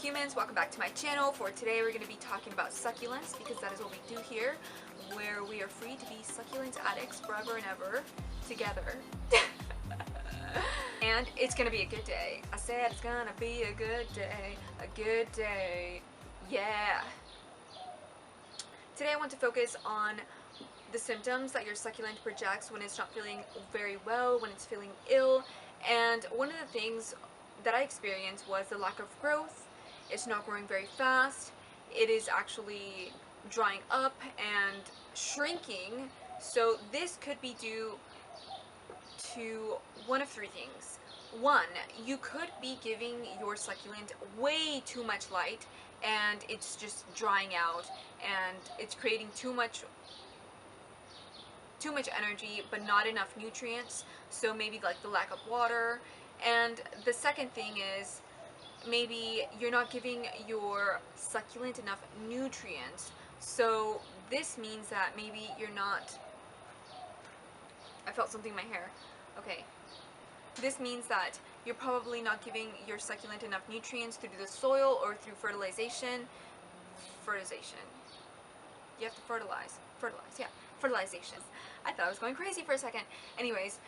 humans, welcome back to my channel. For today we're going to be talking about succulents because that is what we do here, where we are free to be succulent addicts forever and ever together. And it's going to be a good day. I said it's going to be a good day. A good day. Yeah. Today I want to focus on the symptoms that your succulent projects when it's not feeling very well, when it's feeling ill. And one of the things that I experienced was the lack of growth. It's not growing very fast. It is actually drying up and shrinking. So this could be due to one of three things. One, you could be giving your succulent way too much light and it's just drying out and it's creating too much energy but not enough nutrients, so maybe like the lack of water. And the second thing is maybe you're not giving your succulent enough nutrients, so this means that maybe you're not, I felt something in my hair. Okay, this means that you're probably not giving your succulent enough nutrients through the soil or through fertilization. You have to fertilize, yeah, fertilization. I thought I was going crazy for a second. Anyways,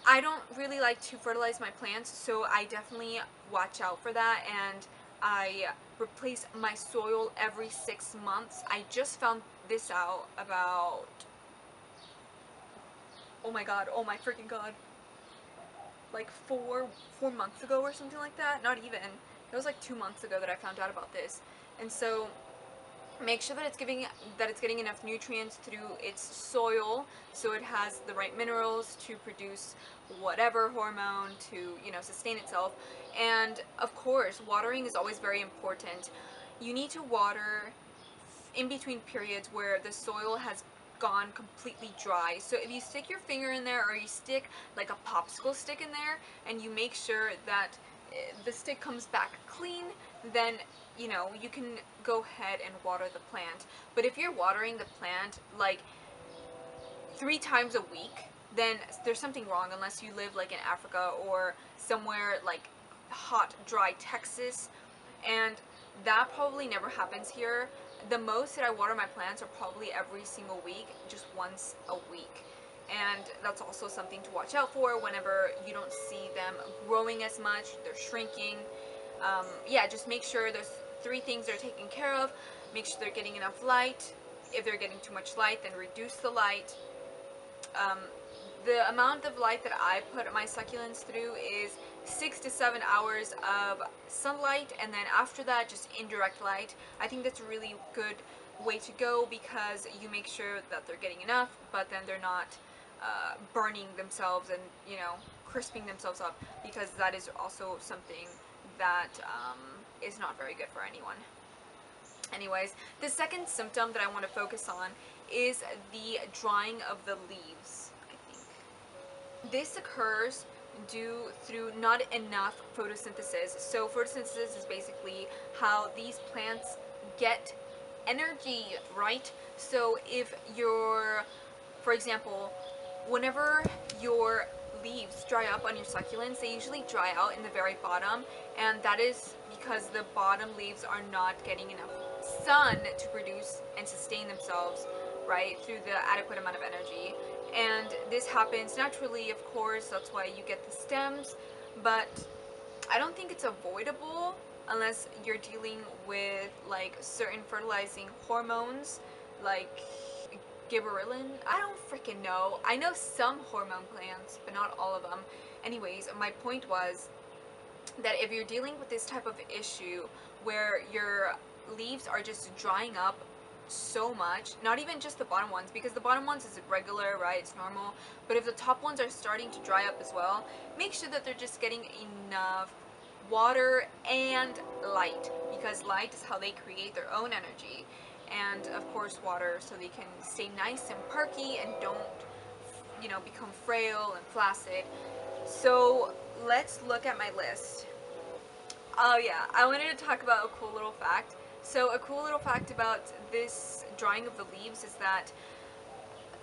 I don't really like to fertilize my plants, so I definitely watch out for that, and I replace my soil every 6 months. I just found this out about, oh my freaking god, like four months ago or something like that. Not even, it was like 2 months ago that I found out about this. And so make sure that it's getting enough nutrients through its soil, so it has the right minerals to produce whatever hormone to, you know, sustain itself. And of course, watering is always very important. You need to water in between periods where the soil has gone completely dry. So if you stick your finger in there, or you stick like a popsicle stick in there, and you make sure that the stick comes back clean, then you know you can go ahead and water the plant. But if you're watering the plant like 3 times a week, then there's something wrong, unless you live like in Africa or somewhere like hot, dry Texas, and that probably never happens here. The most that I water my plants are probably every single week, just once a week. And that's also something to watch out for whenever you don't see them growing as much, they're shrinking. Yeah, just make sure those 3 things are taken care of. Make sure they're getting enough light. If they're getting too much light, then reduce the light. The amount of light that I put my succulents through is 6 to 7 hours of sunlight, and then after that just indirect light. I think that's a really good way to go, because you make sure that they're getting enough, but then they're not burning themselves and, you know, crisping themselves up, because that is also something that is not very good for anyone. Anyways, the second symptom that I want to focus on is the drying of the leaves, I think. This occurs through not enough photosynthesis. So photosynthesis is basically how these plants get energy, right? So if for example, whenever your leaves dry up on your succulents, they usually dry out in the very bottom, and that is because the bottom leaves are not getting enough sun to produce and sustain themselves, right, through the adequate amount of energy. And this happens naturally, of course, that's why you get the stems, but I don't think it's avoidable unless you're dealing with like certain fertilizing hormones like gibberellin. I don't freaking know. I know some hormone plants, but not all of them. Anyways, my point was that if you're dealing with this type of issue where your leaves are just drying up so much, not even just the bottom ones, because the bottom ones is regular, right, it's normal, but if the top ones are starting to dry up as well, make sure that they're just getting enough water and light, because light is how they create their own energy, and of course water, so they can stay nice and perky and don't, you know, become frail and flaccid. So let's look at my list. Oh yeah, I wanted to talk about a cool little fact. So a cool little fact about this drying of the leaves is that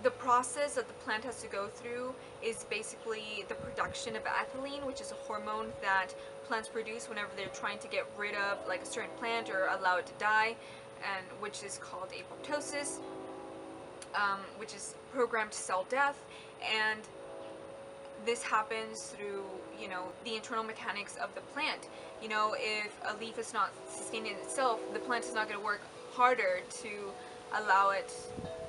the process that the plant has to go through is basically the production of ethylene, which is a hormone that plants produce whenever they're trying to get rid of like a certain plant or allow it to die, and which is called apoptosis, which is programmed cell death. And this happens through, you know, the internal mechanics of the plant. You know, if a leaf is not sustaining itself, the plant is not going to work harder to allow it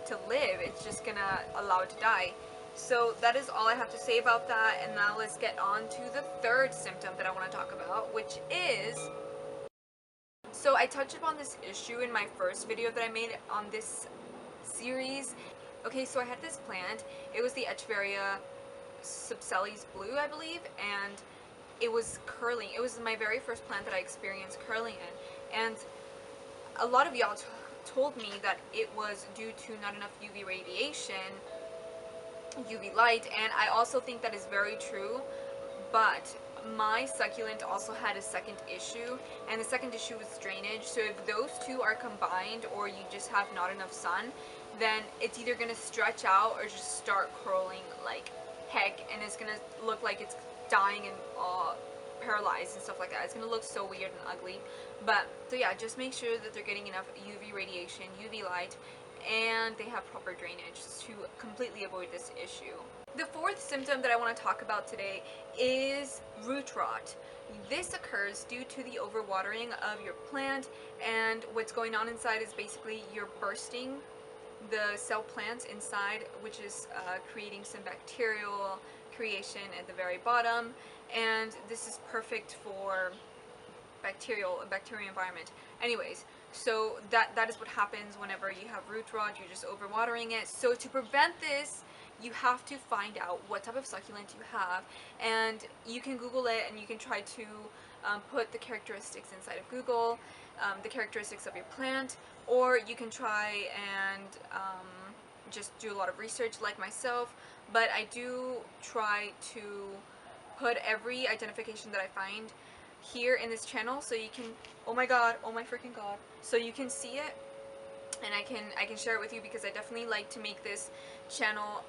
to live. It's just going to allow it to die. So that is all I have to say about that, and now let's get on to the third symptom that I want to talk about, which is... So I touched upon this issue in my first video that I made on this series. Okay, so I had this plant. It was the Echeveria Subcellis Blue, I believe, and it was curling. It was my very first plant that I experienced curling in, and a lot of y'all told me that it was due to not enough UV radiation, UV light, and I also think that is very true. But my succulent also had a second issue, and the second issue was drainage. So if those two are combined, or you just have not enough sun, then it's either going to stretch out or just start curling like heck, and it's going to look like it's dying and paralyzed and stuff like that. It's going to look so weird and ugly. But so yeah, just make sure that they're getting enough UV radiation, UV light, and they have proper drainage to completely avoid this issue. The fourth symptom that I want to talk about today is root rot. This occurs due to the overwatering of your plant, and what's going on inside is basically you're bursting the cell plants inside, which is creating some bacterial creation at the very bottom, and this is perfect for a bacterial environment. Anyways, so that is what happens whenever you have root rot. You're just overwatering it. So to prevent this, you have to find out what type of succulent you have, and you can Google it, and you can try to put the characteristics inside of Google, the characteristics of your plant, or you can try and just do a lot of research like myself. But I do try to put every identification that I find here in this channel, so you can, oh my god, oh my freaking god, so you can see it, and I can share it with you, because I definitely like to make this channel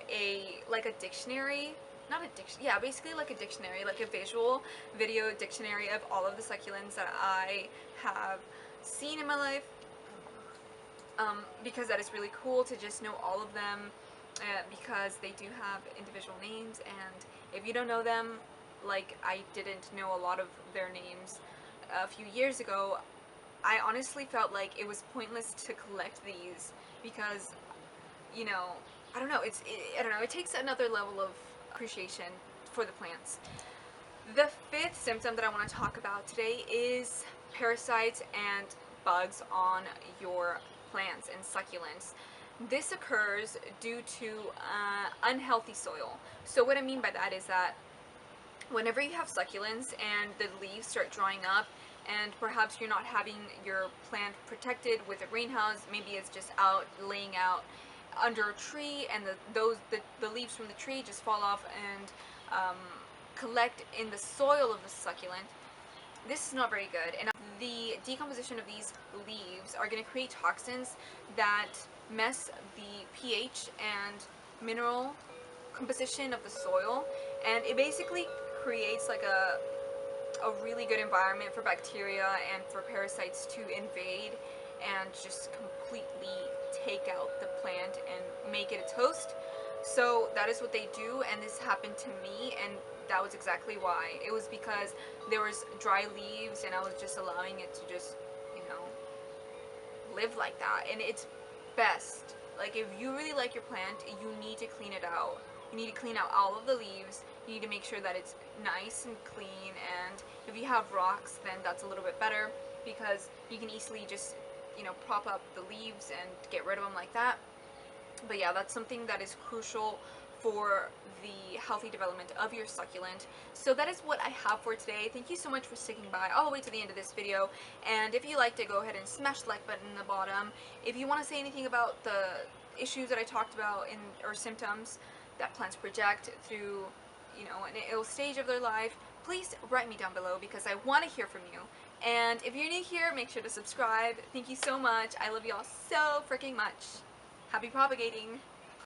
like a dictionary, not a dictionary, yeah, basically like a dictionary, like a visual video dictionary of all of the succulents that I have seen in my life, because that is really cool to just know all of them, because they do have individual names, and if you don't know them, like I didn't know a lot of their names a few years ago, I honestly felt like it was pointless to collect these, because, you know, I don't know, it takes another level of appreciation for the plants. The fifth symptom that I want to talk about today is parasites and bugs on your plants and succulents. This occurs due to unhealthy soil. So what I mean by that is that whenever you have succulents and the leaves start drying up, and perhaps you're not having your plant protected with a greenhouse, maybe it's just out laying out under a tree, and the leaves from the tree just fall off and collect in the soil of the succulent. This is not very good, and the decomposition of these leaves are going to create toxins that mess the pH and mineral composition of the soil, and it basically creates like a really good environment for bacteria and for parasites to invade and just completely take out the plant and make it a toast. So that is what they do, and this happened to me, and that was exactly why. It was because there was dry leaves, and I was just allowing it to just, you know, live like that. And it's best, like, if you really like your plant, you need to clean it out. You need to clean out all of the leaves. You need to make sure that it's nice and clean, and if you have rocks, then that's a little bit better, because you can easily just, you know, prop up the leaves and get rid of them like that. But yeah, that's something that is crucial for the healthy development of your succulent. So that is what I have for today. Thank you so much for sticking by all the way to the end of this video, and if you liked it, go ahead and smash the like button in the bottom. If you want to say anything about the issues that I talked about or symptoms that plants project through, you know, an ill stage of their life, please write me down below, because I want to hear from you. And if you're new here, make sure to subscribe. Thank you so much. I love y'all so freaking much. Happy propagating.